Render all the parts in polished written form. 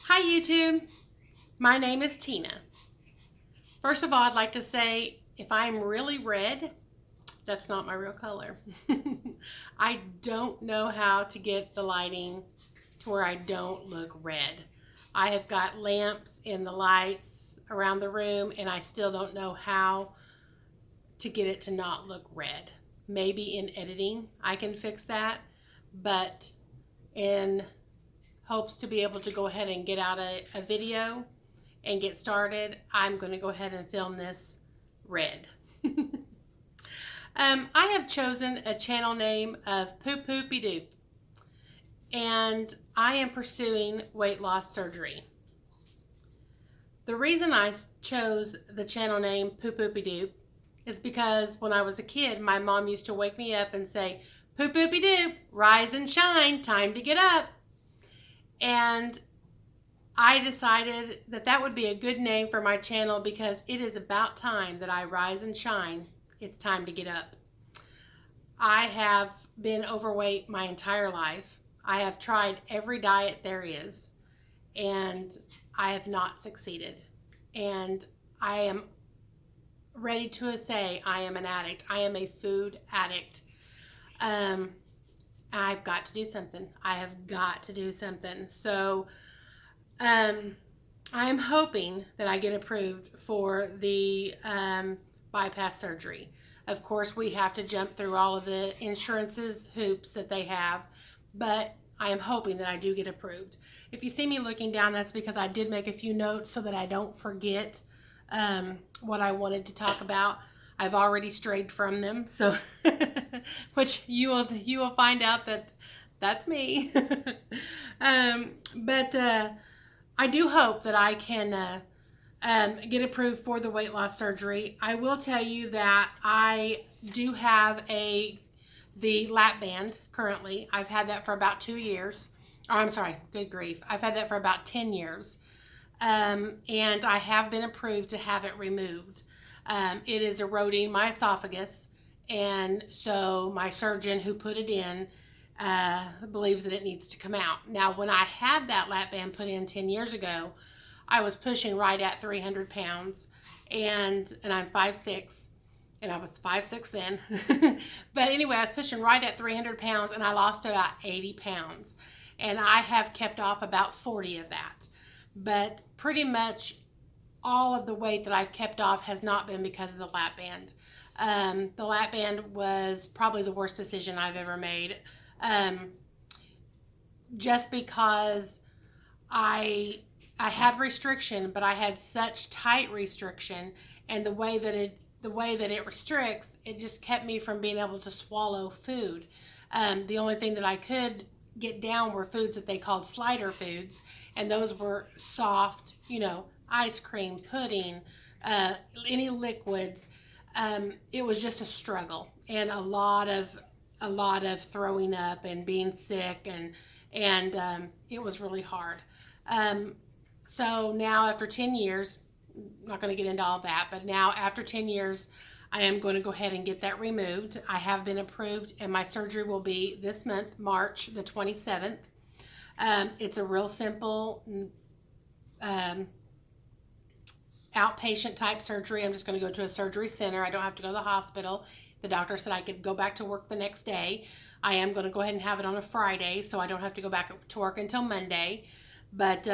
Hi YouTube, my name is Tina. First of all, I'd like to say if I'm really red, that's not my real color. I don't know how to get the lighting to where I don't look red. I have got lamps in the lights around the room and I still don't know how to get it to not look red. Maybe in editing I can fix that, but in hopes to be able to go ahead and get out a video and get started, I'm going to go ahead and film this red. I have chosen a channel name of poop-poopy-doop, and I am pursuing weight loss surgery. The reason I chose the channel name poop-poopy-doop is because when I was a kid, my mom used to wake me up and say, "Poop-poopy-doop, rise and shine, time to get up." And I decided that that would be a good name for my channel because it is about time that I rise and shine. It's time to get up. I have been overweight my entire life. I have tried every diet there is, and I have not succeeded. And I am ready to say I am an addict. I am a food addict. I've got to do something. I have got to do something. So I am hoping that I get approved for the bypass surgery. Of course, we have to jump through all of the insurances hoops that they have, but I am hoping that I do get approved. If you see me looking down, that's because I did make a few notes so that I don't forget what I wanted to talk about. I've already strayed from them, so which you will find out that that's me. But I do hope that I can get approved for the weight loss surgery. I will tell you that I do have the lap band currently. I've had that for about 2 years. Oh, I'm sorry, good grief. I've had that for about 10 years. And I have been approved to have it removed. It is eroding my esophagus, and so my surgeon who put it in believes that it needs to come out. Now, when I had that lap band put in 10 years ago, I was pushing right at 300 pounds, and I'm 5'6", and I was 5'6" then. But anyway, I was pushing right at 300 pounds, and I lost about 80 pounds. And I have kept off about 40 of that. But pretty much all of the weight that I've kept off has not been because of the lap band. The lap band was probably the worst decision I've ever made. Just because I had restriction, but I had such tight restriction, and the way that it restricts, it just kept me from being able to swallow food. The only thing that I could get down were foods that they called slider foods, and those were soft, ice cream, pudding, any liquids. It was just a struggle, and a lot of throwing up and being sick, and it was really hard. So now after 10 years, I'm not going to get into all that, but now after 10 years, I am going to go ahead and get that removed. I have been approved, and my surgery will be this month, March the 27th. It's a real simple outpatient type surgery. I'm just going to go to a surgery center. I don't have to go to the hospital. The doctor said I could go back to work the next day. I am going to go ahead and have it on a Friday, so I don't have to go back to work until Monday. But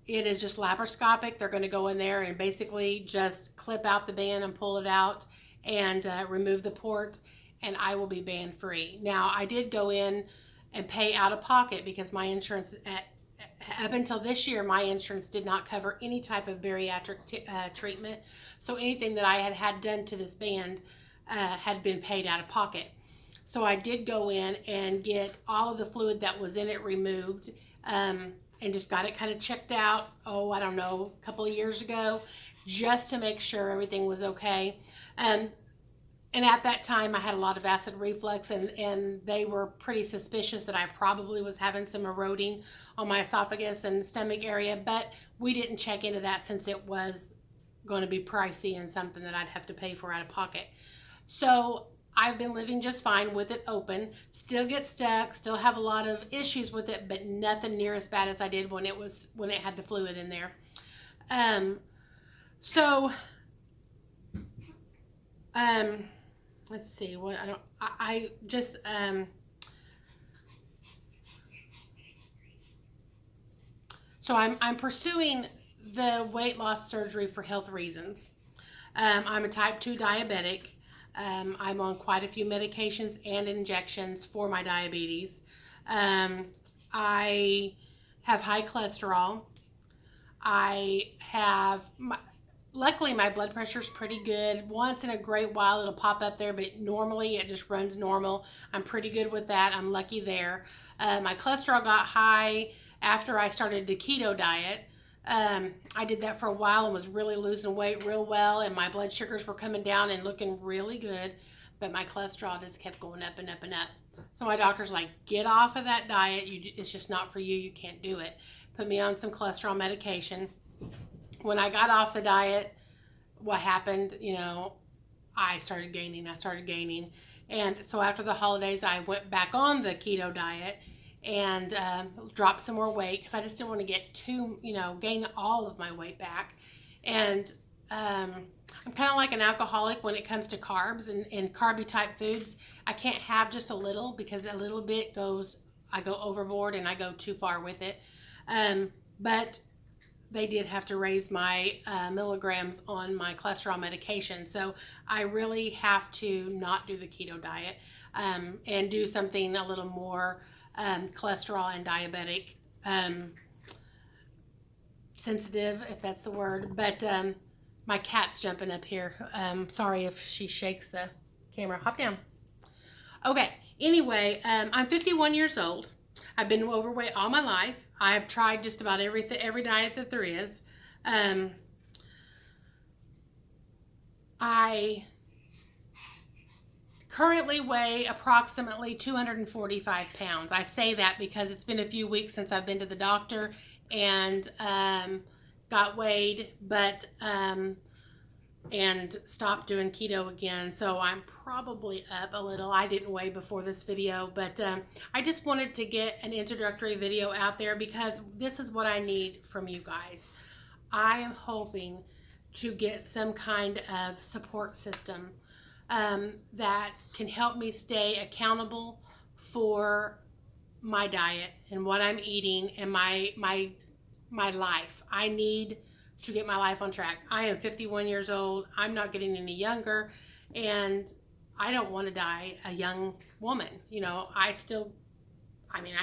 it is just laparoscopic. They're going to go in there and basically just clip out the band and pull it out and remove the port, and I will be band free. Now, I did go in and pay out of pocket because my insurance, up until this year, my insurance did not cover any type of bariatric treatment. So anything that I had done to this band had been paid out of pocket. So I did go in and get all of the fluid that was in it removed, and just got it kind of checked out, I don't know, a couple of years ago, just to make sure everything was okay. And at that time, I had a lot of acid reflux, and they were pretty suspicious that I probably was having some eroding on my esophagus and stomach area, but we didn't check into that since it was going to be pricey and something that I'd have to pay for out of pocket. So I've been living just fine with it open. Still get stuck, still have a lot of issues with it, but nothing near as bad as I did when it had the fluid in there. So let's see what I just so I'm pursuing the weight loss surgery for health reasons. I'm a type 2 diabetic. I'm on quite a few medications and injections for my diabetes. I have high cholesterol. Luckily my blood pressure is pretty good. Once in a great while it'll pop up there, but normally it just runs normal. I'm pretty good with that. I'm lucky there. My cholesterol got high after I started the keto diet. I did that for a while and was really losing weight real well, and my blood sugars were coming down and looking really good, but my cholesterol just kept going up and up and up. So my doctor's like, get off of that diet. It's just not for you. You can't do it. Put me on some cholesterol medication. When I got off the diet, what happened, I started gaining. And so after the holidays, I went back on the keto diet and dropped some more weight because I just didn't want to get gain all of my weight back. And I'm kind of like an alcoholic when it comes to carbs and carby type foods. I can't have just a little, because a little bit I go overboard and I go too far with it. But they did have to raise my milligrams on my cholesterol medication. So I really have to not do the keto diet and do something a little more cholesterol and diabetic sensitive, if that's the word. But my cat's jumping up here. Sorry if she shakes the camera. Hop down. Okay, anyway, I'm 51 years old. I've been overweight all my life. I have tried just about every diet that there is. I currently weigh approximately 245 pounds. I say that because it's been a few weeks since I've been to the doctor and got weighed, but and stopped doing keto again. So I'm probably up a little. I didn't weigh before this video, but I just wanted to get an introductory video out there because this is what I need from you guys. I am hoping to get some kind of support system that can help me stay accountable for my diet and what I'm eating and my life. I need to get my life on track. I am 51 years old. I'm not getting any younger, and I don't want to die a young woman. I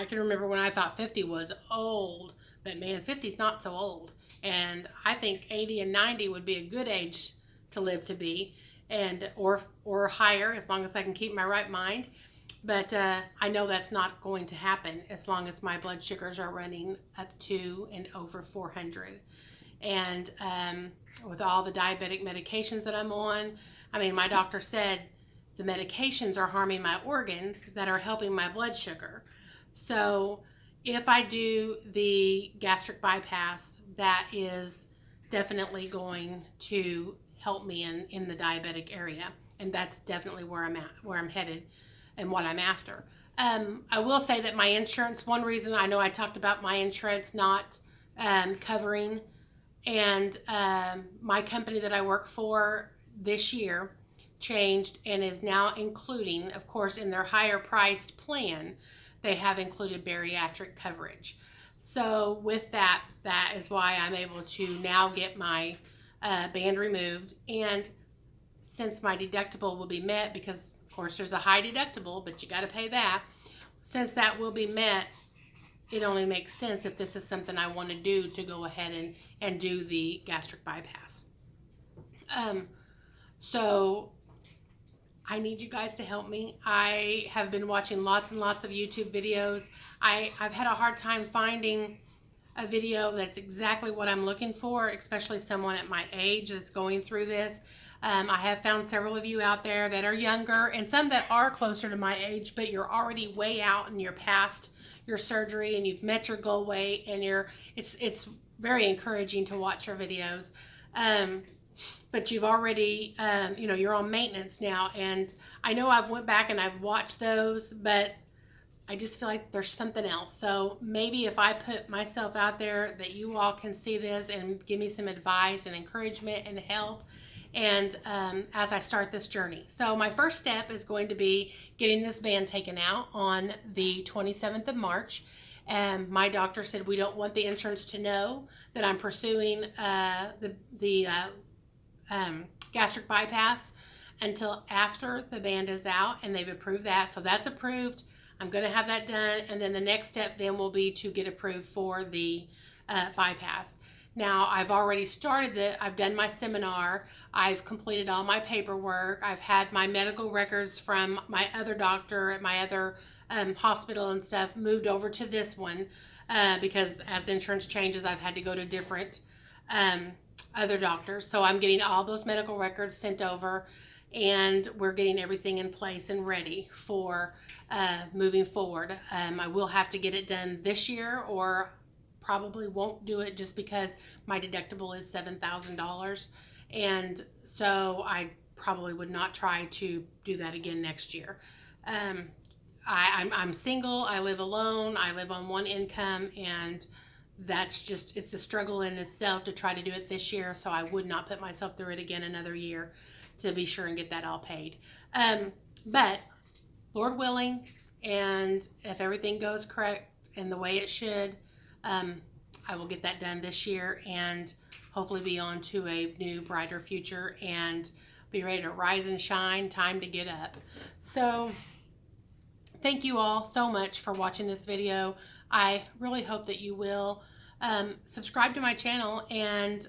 can remember when I thought 50 was old, but man, 50 is not so old. And I think 80 and 90 would be a good age to live to be, and or higher, as long as I can keep my right mind. But I know that's not going to happen as long as my blood sugars are running up to and over 400. And with all the diabetic medications that I'm on, my doctor said the medications are harming my organs that are helping my blood sugar. So if I do the gastric bypass, that is definitely going to help me in the diabetic area. And that's definitely where I'm headed and what I'm after. I will say that my insurance, one reason I know I talked about my insurance not covering, and my company that I work for this year changed and is now including, of course, in their higher priced plan, they have included bariatric coverage. So with that is why I'm able to now get my band removed. And since my deductible will be met, because of course there's a high deductible, but you got to pay that. Since that will be met, it only makes sense if this is something I want to do to go ahead and do the gastric bypass. So I need you guys to help me. I have been watching lots and lots of YouTube videos. I've had a hard time finding a video that's exactly what I'm looking for, especially someone at my age that's going through this. I have found several of you out there that are younger and some that are closer to my age, but you're already way out and you're past your surgery and you've met your goal weight, and it's very encouraging to watch your videos. but you've already, you're on maintenance now. And I know I've went back and I've watched those, but I just feel like there's something else. So maybe if I put myself out there that you all can see this and give me some advice and encouragement and help, and as I start this journey. So my first step is going to be getting this band taken out on the 27th of March. And my doctor said we don't want the insurance to know that I'm pursuing the gastric bypass until after the band is out, and they've approved that. So that's approved. I'm going to have that done, and then the next step then will be to get approved for the bypass. Now, I've already started I've done my seminar. I've completed all my paperwork. I've had my medical records from my other doctor at my other hospital and stuff moved over to this one because as insurance changes, I've had to go to different other doctors. So I'm getting all those medical records sent over, and we're getting everything in place and ready for moving forward. I will have to get it done this year, or probably won't do it just because my deductible is $7,000, and so I probably would not try to do that again next year. I'm single, I live alone, I live on one income, and that's just, it's a struggle in itself to try to do it this year, so I would not put myself through it again another year to be sure and get that all paid. But Lord willing, and if everything goes correct and the way it should, I will get that done this year and hopefully be on to a new, brighter future and be ready to rise and shine. Time to get up. So thank you all so much for watching this video. I really hope that you will subscribe to my channel and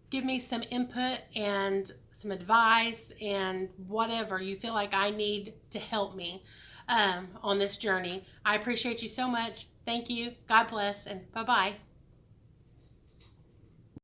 give me some input and some advice and whatever you feel like I need to help me on this journey. I appreciate you so much. Thank you. God bless, and bye-bye.